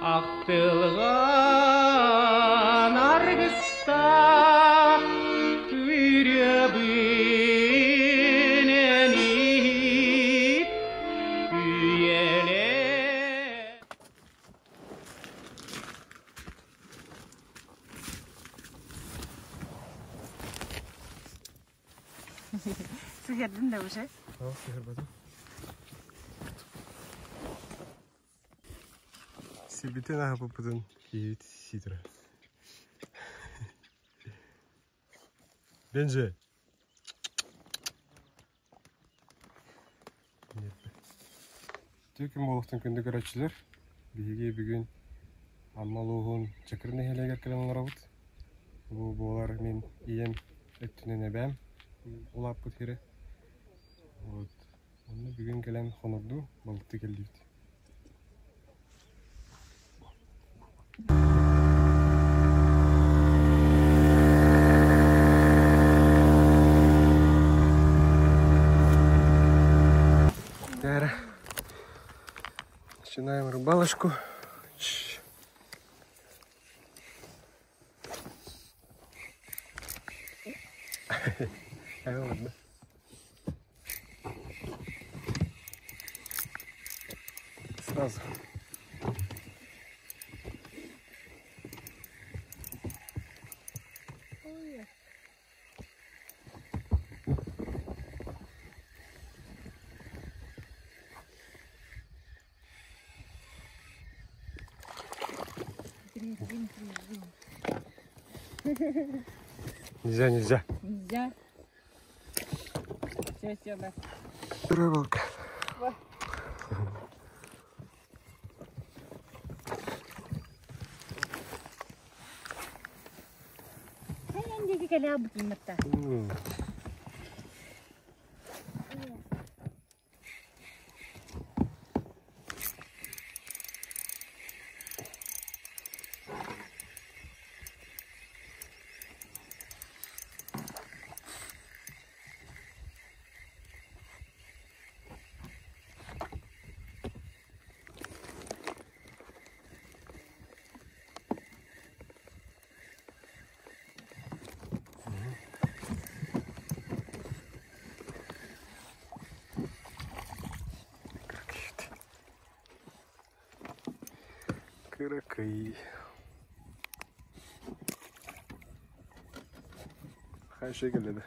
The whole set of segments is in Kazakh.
Ақтылған арғыста үйребінен ит үйеле. Сыгырдың да уже? Сыгырбадым. Сирбитен аға бұпыдың кейт сидірі. Бенже. Түйкім болықтың күнді көрәтшілер. Бейге бүгін аммалуғын чакырны хелегер кілін ғарабыд. Бұл болар мен ием өттінен әбәм. Олап бұд хері. Оны бүгін кәлен қонырду болықты келдейді. Начинаем рыбалочку. Ладно. Сразу. Нельзя. Нельзя. Все, да. Рыбалка. Hayır, kala bakayım hatta. Кыракай. Her şey geldi.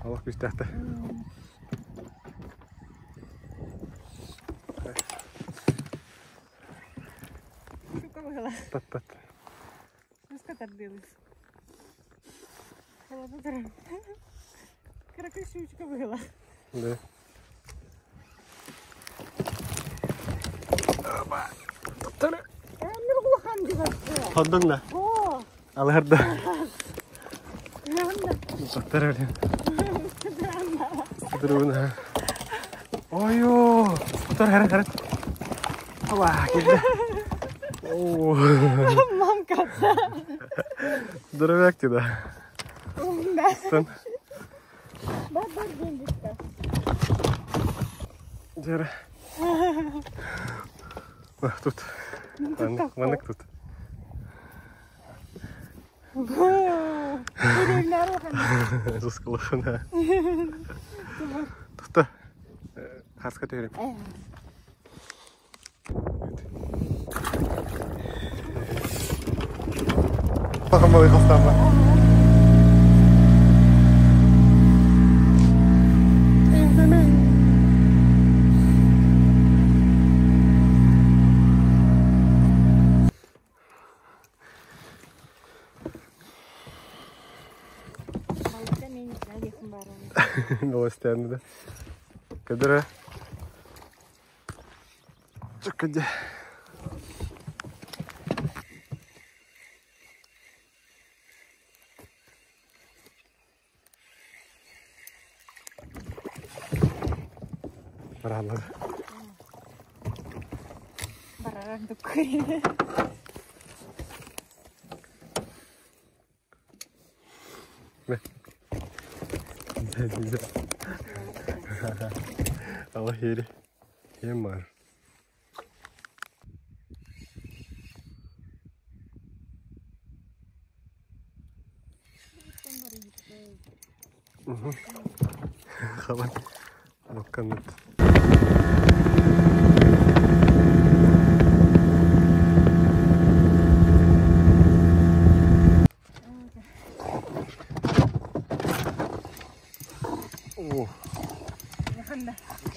Allah güçlükte. Şuka была. Pat. Что так делаешь? Холодно. Каракащучка была. Да. Ходың да? Алғырды. Құттар әлем. Құттыруына. Ойо! Құттар әрі. Ала, келді. Мамка-то. Дұрывәк деді. Да. Тұн. Бар келдікті. Жәрі. Тут. Маңық тут. Зұсқылықына. Тұқты. Қасқа төгерем. Бақым балы қастан ба? Новостяны да. Кадыра. Чакаде. Баралар. Баралар дукой. Güzel. Allah yeri. Yem var. Kapan? Bakkan nyt.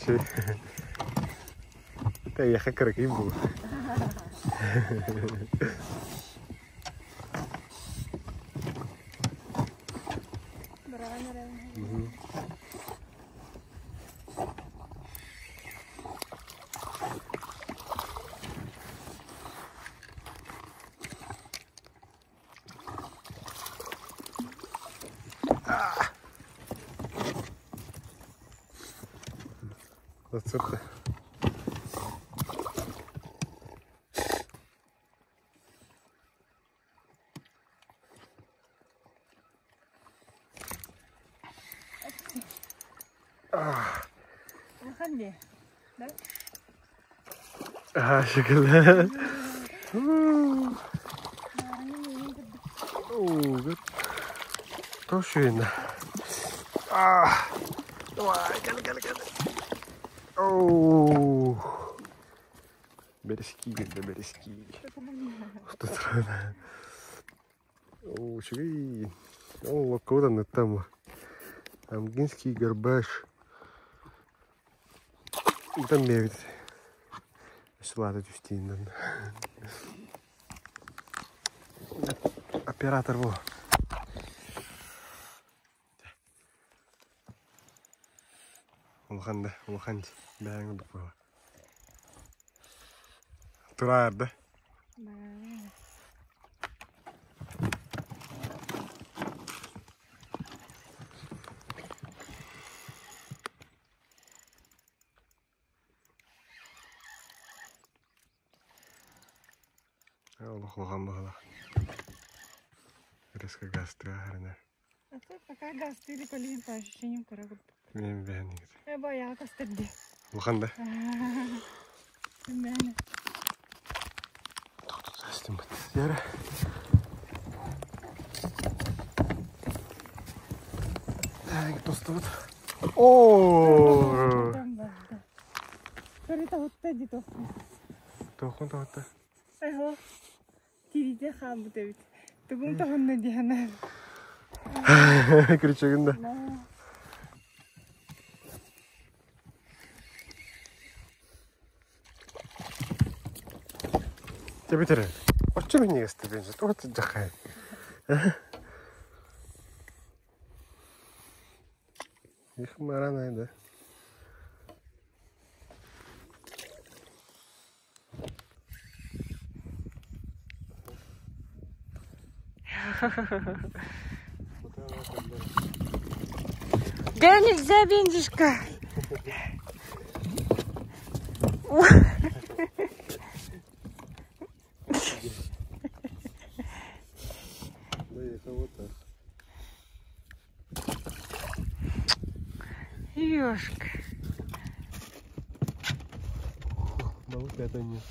Şey. Kayak kerek ibu. That's it. Makan dia. Dah. Şükürler. Good. Çok schön. Gel. Bereski girdi, bereski. Шри. Лакодан там. Амгинский горбаш. Там мерит. Салата тюстиндан. Оператор во. Улханди. Бәрің ұдық бала. Тұрар да? Ұлықлыған бағала. Резко газ тұрағарына. А тут пока газ тыли колин по ощущениям корабут. Мен бәні кеді. Баяғы кастырды. Ұлқан да? Бәні. Тоқтық әстім бұд. Яры. Әңгі тосты бұд. Ооо! Көрі тауытта ди тоқын. Тоқын тауытта. Айхо. Тирите қам бұд әбіт. Тұғын тоқынны дейіні. Күрчегінде. Тебе терен. Почему не есть тебе? Вот ты джахай. Их мараная, да? Да нельзя, бензишка. Ёшка. Балык это нет.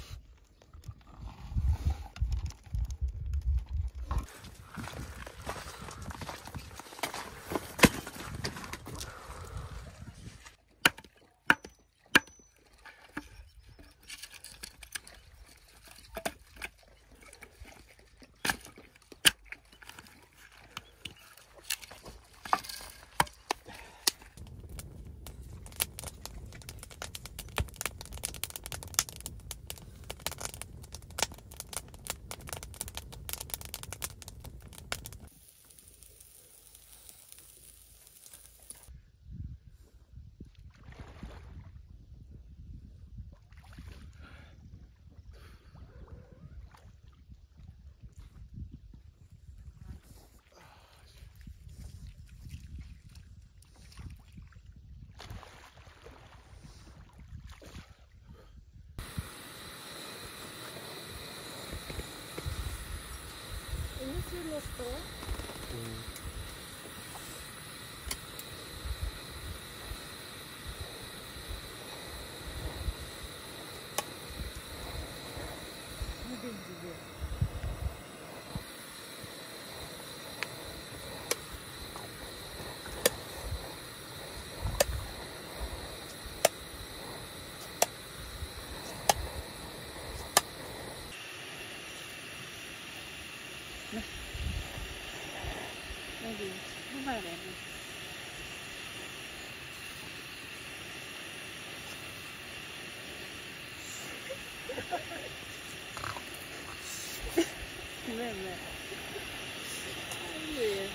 Hadi. Bu var yani. Güzel mi? Hadi.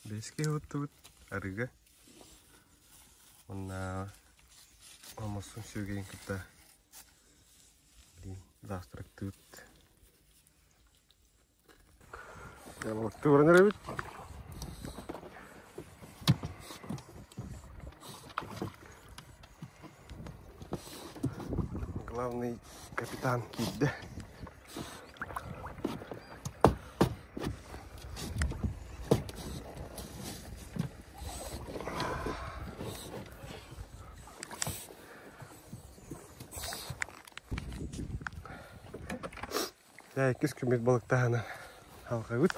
Beski hutut arıga. Ona olmasın sügeyin kita. Di dastrak tut. Ya waktu orang ribet. Главный капитан Кидда. Я кис күмет балыктаганы алга үт.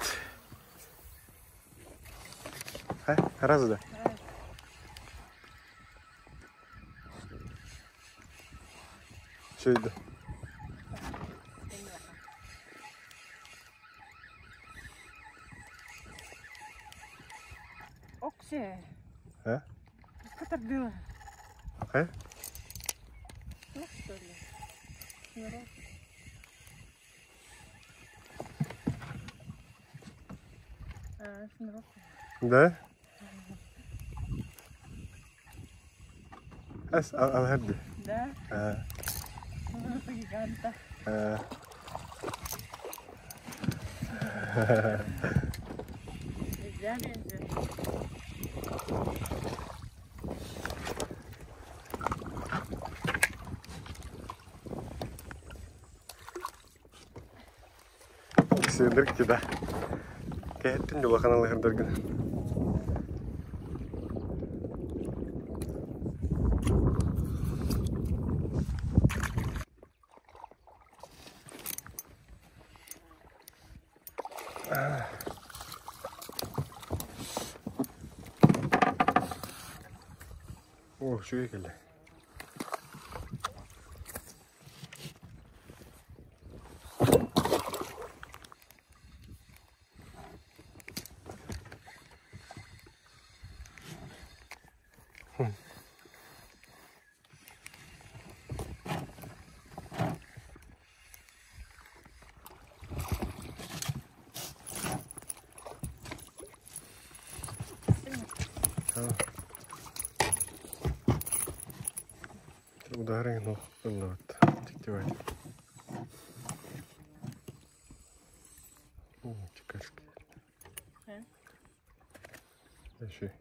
Разы да. Şöyle. Okşe. He? Katardığına. He? Yok böyle. Şunları. Şunları. Да? Al hadi. Да. Ha. Это гиганта. Ha. Güzel benziyor. Sığındır ki de. Kehettin yola kanalı hırdır. Oh, şu geldi. Удари, ну, вот, тективай. О, чекашки. Еще.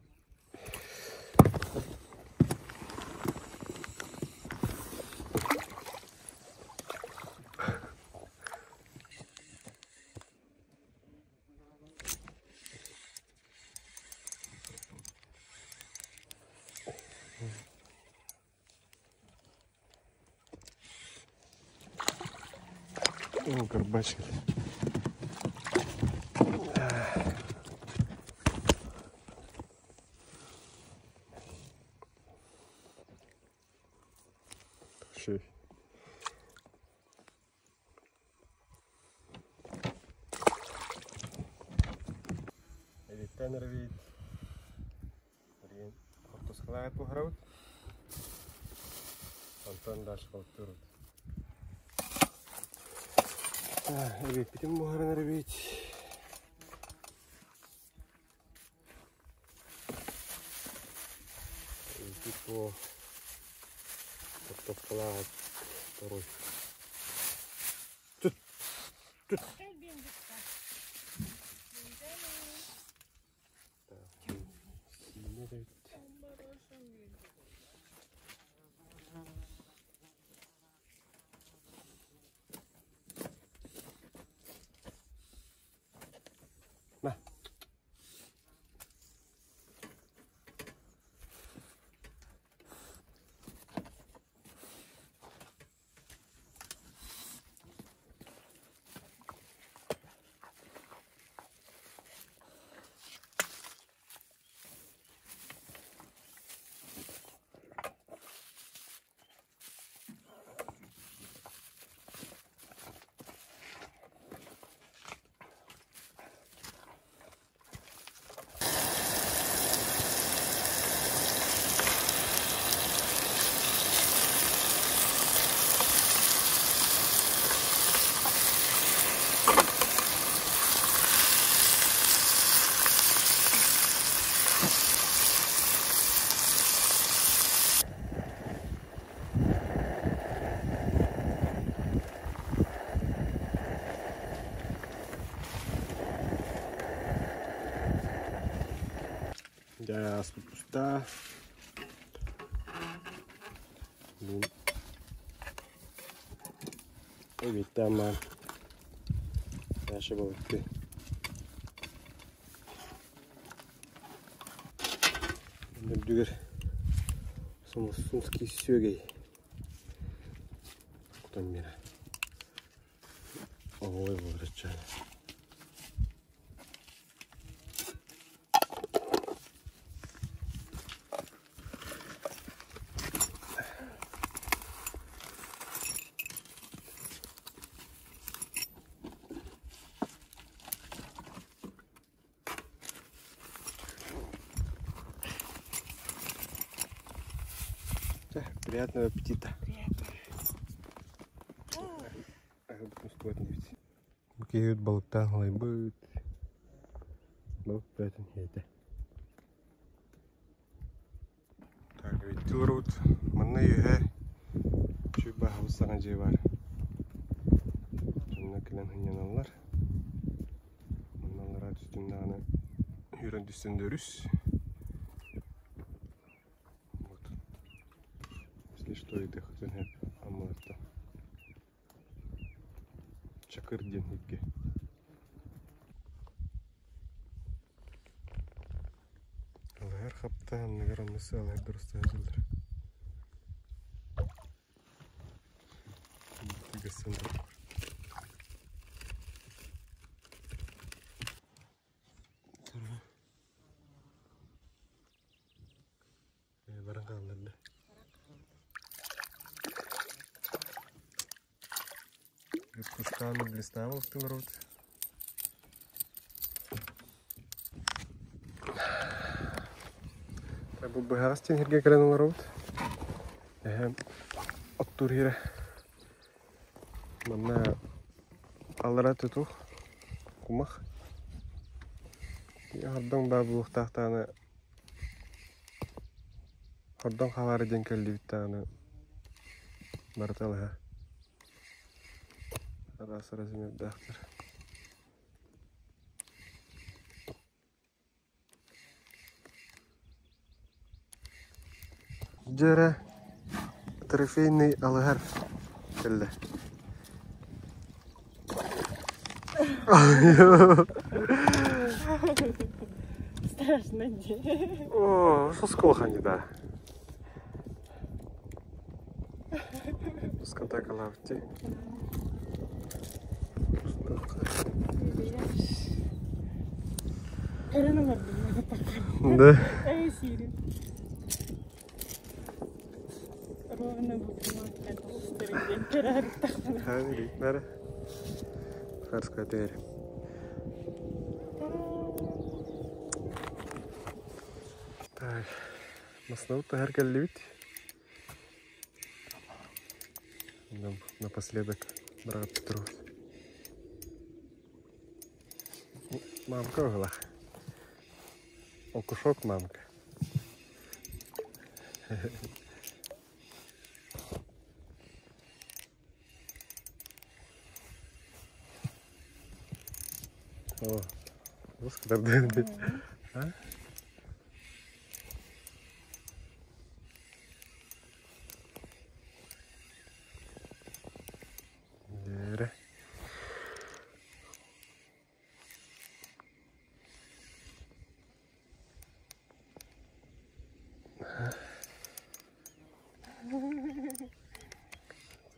О, горбачки. Şey. Editten revit. Блин, автоскалает пограв. Антон дальше повторит. Evet, bütün buharını revit. Tipo автоскалает второй. Тут. Да. Evet tamam. Yaşı balıktı. Şimdi düğür. Самосунский сёгей. Кто мира? Ой, выручай. Приятного аппетита. Киют балыктан лайбыт. Балык бәтін еді. Так, видел рут. Мына үйе шүйбі хабыстаған жей бар. Жонна кілен хынyaналар. Мыналара түстінде аны үйрен түстінде үріс. Если что, это хотя бы амулетта. Чакыр деньги. Алар хапта, наверное, алар дұрыс әзілдір. Тегесіндір. Баран қалдырды. Пусканы блистал в тыл рот. Треба багастин герге кленул рот. Оттур хире. Манна алара туту кумах. Я хордон бабу тахтаны. Хордон хавары ден келди биттаны. Барталга. Раз размер дахтер. Джера трофейный алгар келді. Страшно де. О, что сколха не да. Скотака лавти. Да. Ровно будет старый день пирата. Ханри, нара. Харская дверь. Так, маснута гаргалют. Напоследок брат Петров. Мамка была. Окушок мамка. О, господи, а? Дерэ.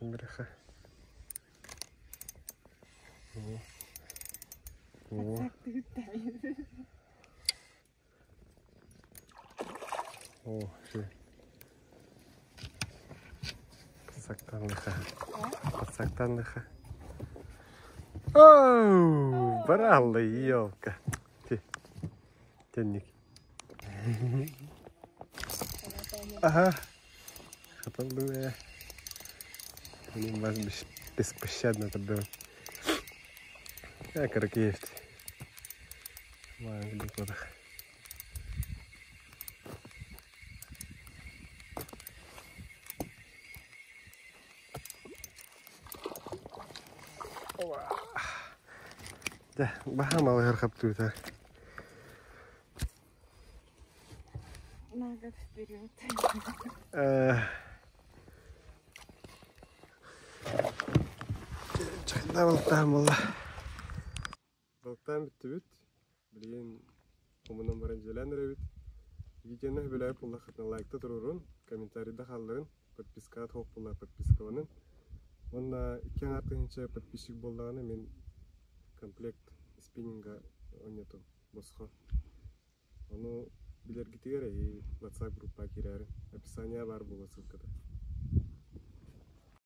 Бреха. О. О, ши. Подсактанлыха. Подсактанлыха. Оу, бралла елка. Тенник. Ага. Хаталуя. Они вас беспощадно поддают. Как есть. Маленький докладах. Да, баха мало хархаптует. На вперед. Чайда балықтан болла. Балықтан бітті бүт. Білген комынан баран желен өребіт. Видеоны білайып болла қытна лайкта тұрырын. Комментарийда қалдырын. Подпискаат хоқ болла подпискаванын. Онна икен артынша подписчик болдағаны мен комплект спиннинга ойнатым. Босқа. Оны білер кетігер WhatsApp группа керәрін. Описания бар болла ссылкада.